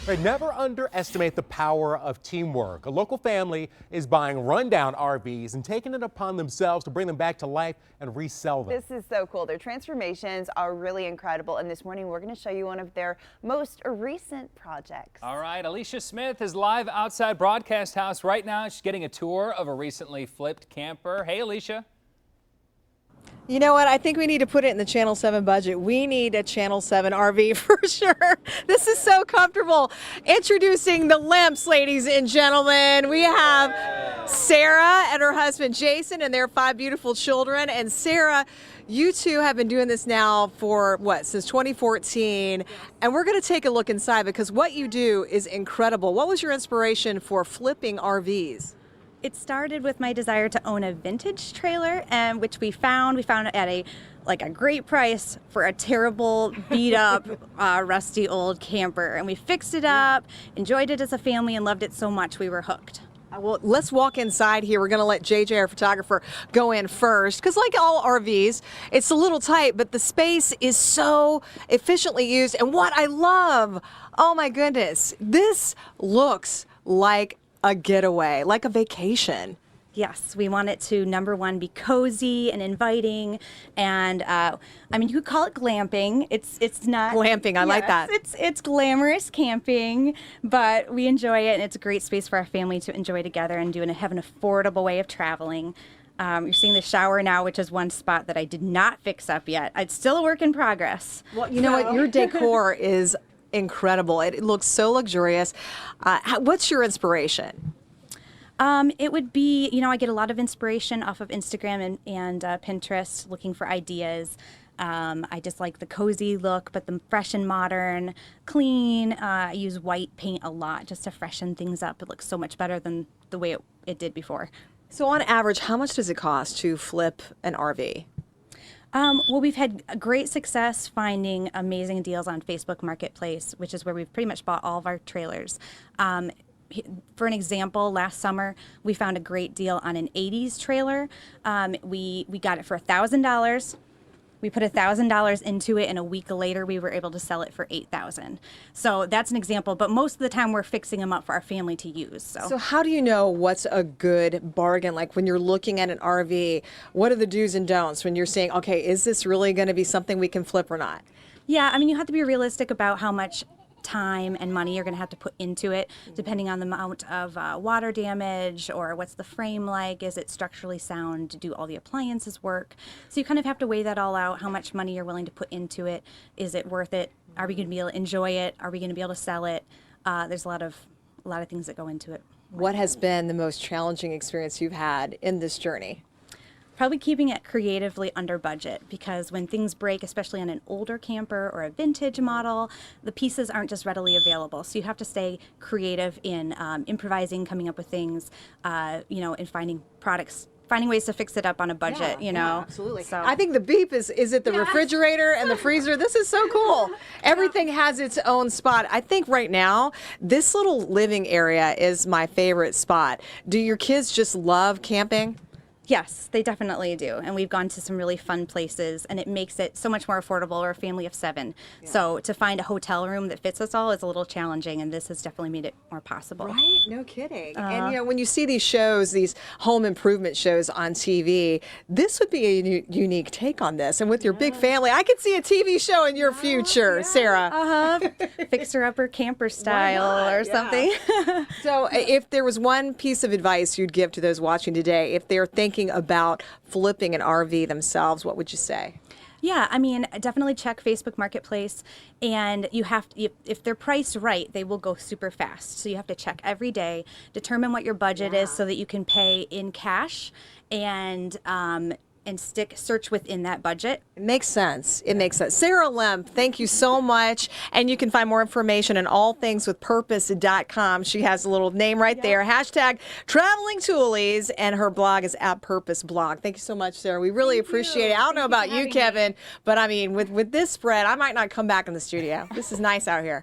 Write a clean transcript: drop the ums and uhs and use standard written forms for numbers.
Right, never underestimate the power of teamwork. A local family is buying rundown RVs and taking it upon themselves to bring them back to life and resell them. This is so cool. Their transformations are really incredible. And this morning, we're going to show you one of their most recent projects. All right, Alicia Smith is live outside Broadcast House right now. She's getting a tour of a recently flipped camper. Hey, Alicia. You know what? I think we need to put it in the Channel 7 budget. We need a Channel 7 RV for sure. This is so comfortable. Introducing the Limps, ladies and gentlemen. We have Sarah and her husband Jason and their 5 beautiful children. And Sarah, you two have been doing this now for what, since 2014. And we're going to take a look inside because what you do is incredible. What was your inspiration for flipping RVs? It started with my desire to own a vintage trailer, and which we found it at a great price for a terrible, beat up, rusty old camper. And we fixed it up, enjoyed it as a family, and loved it so much we were hooked. Well, let's walk inside here. We're going to let JJ, our photographer, go in first because like all RVs, it's a little tight, but the space is so efficiently used. And what I love, oh my goodness, this looks like a getaway, like a vacation. Yes, we want it to, number one, be cozy and inviting, and I mean, you could call it glamping. It's not glamping. I like that. It's glamorous camping, but we enjoy it, and it's a great space for our family to enjoy together and have an affordable way of traveling. You're seeing the shower now, which is one spot that I did not fix up yet. It's still a work in progress. Well, you know what? Your decor is incredible. It looks so luxurious. What's your inspiration? It would be, I get a lot of inspiration off of Instagram and Pinterest, looking for ideas. I just like the cozy look, but the fresh and modern, clean. I use white paint a lot just to freshen things up. It looks so much better than the way it did before. So on average, how much does it cost to flip an RV? Well, we've had great success finding amazing deals on Facebook Marketplace, which is where we've pretty much bought all of our trailers. For an example, last summer we found a great deal on an 80s trailer. We got it for $1,000. We put $1,000 into it, and a week later we were able to sell it for $8,000. So that's an example, but most of the time we're fixing them up for our family to use. So how do you know what's a good bargain? Like when you're looking at an RV, what are the do's and don'ts when you're saying, okay, is this really going to be something we can flip or not? Yeah, I mean, you have to be realistic about how much time and money you're going to have to put into it, depending on the amount of water damage or what's the frame like. Is it structurally sound? Do all the appliances work? So you kind of have to weigh that all out, how much money you're willing to put into it. Is it worth it? Are we going to be able to enjoy it? Are we going to be able to sell it? There's a lot of things that go into it. What has been the most challenging experience you've had in this journey? Probably keeping it creatively under budget, because when things break, especially on an older camper or a vintage model, the pieces aren't just readily available. So you have to stay creative in improvising, coming up with things, and finding ways to fix it up on a budget, Yeah, absolutely. So I think the beep is it the refrigerator and the freezer? This is so cool. Everything has its own spot. I think right now, this little living area is my favorite spot. Do your kids just love camping? Yes, they definitely do. And we've gone to some really fun places, and it makes it so much more affordable. We're a family of 7. Yeah. So to find a hotel room that fits us all is a little challenging, and this has definitely made it more possible. Right? No kidding. And when you see these shows, these home improvement shows on TV, this would be a unique take on this. And with your big family, I could see a TV show in your future, Sarah. Fixer-upper camper style or something. So if there was one piece of advice you'd give to those watching today, if they're thinking about flipping an RV themselves, what would you say? Yeah, I mean, definitely check Facebook Marketplace, and you have to, if they're priced right, they will go super fast. So you have to check every day, determine what your budget is so that you can pay in cash and search within that budget. It makes sense. It makes sense. Sarah Lemp, thank you so much. And you can find more information on allthingswithpurpose.com. She has a little name right there. Hashtag Traveling Toolies, and her blog is @PurposeBlog. Thank you so much, Sarah. We really appreciate it. I don't know about you, Kevin, but I mean, with this spread, I might not come back in the studio. This is nice out here.